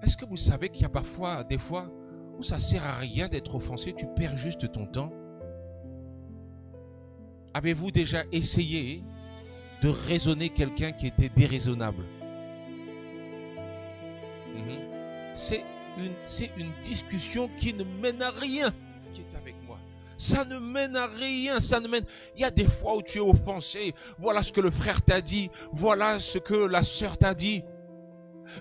est-ce que vous savez qu'il y a parfois, des fois, où ça ne sert à rien d'être offensé, tu perds juste ton temps? Avez-vous déjà essayé de raisonner quelqu'un qui était déraisonnable? C'est une discussion qui ne mène à rien, qui est avec moi. Ça ne mène à rien, ça ne mène... Il y a des fois où tu es offensé, voilà ce que le frère t'a dit, voilà ce que la sœur t'a dit.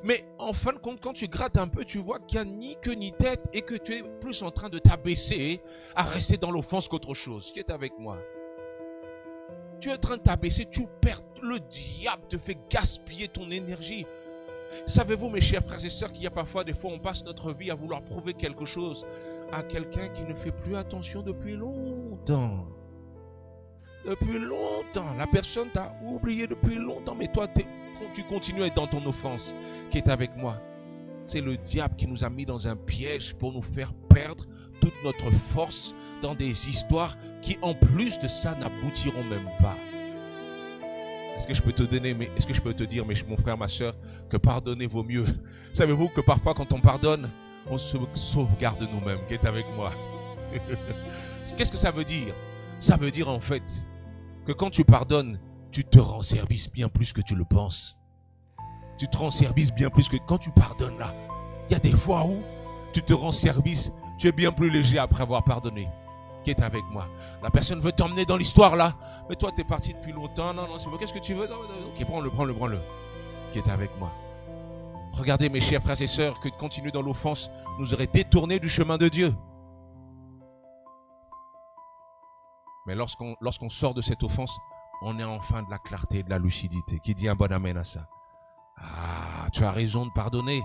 Mais en fin de compte, quand tu grattes un peu, tu vois qu'il n'y a ni queue ni tête et que tu es plus en train de t'abaisser à rester dans l'offense qu'autre chose. Qui est avec moi? Tu es en train de t'abaisser, tu perds, le diable te fait gaspiller ton énergie. Savez-vous, mes chers frères et sœurs, qu'il y a parfois, des fois, on passe notre vie à vouloir prouver quelque chose à quelqu'un qui ne fait plus attention depuis longtemps. Depuis longtemps. La personne t'a oublié depuis longtemps, mais toi, tu continues à être dans ton offense. Qui est avec moi? C'est le diable qui nous a mis dans un piège pour nous faire perdre toute notre force dans des histoires qui, en plus de ça, n'aboutiront même pas. Est-ce que je peux te donner, est-ce que je peux te dire, mon frère, ma soeur, que pardonner vaut mieux? Savez-vous que parfois, quand on pardonne, on se sauvegarde nous-mêmes. Qui est avec moi? Qu'est-ce que ça veut dire? Ça veut dire en fait que quand tu pardonnes, tu te rends service bien plus que tu le penses. Tu te rends service bien plus que quand tu pardonnes là. Il y a des fois où tu te rends service, tu es bien plus léger après avoir pardonné. Qui est avec moi? La personne veut t'emmener dans l'histoire là, mais toi tu es parti depuis longtemps. Non, c'est bon, qu'est-ce que tu veux? Non. Ok, prends-le. Qui est avec moi? Regardez mes chers frères et sœurs, que continuer dans l'offense nous aurait détourné du chemin de Dieu. Mais lorsqu'on sort de cette offense, on est enfin de la clarté, de la lucidité. Qui dit un bon amen à ça? Ah, tu as raison de pardonner.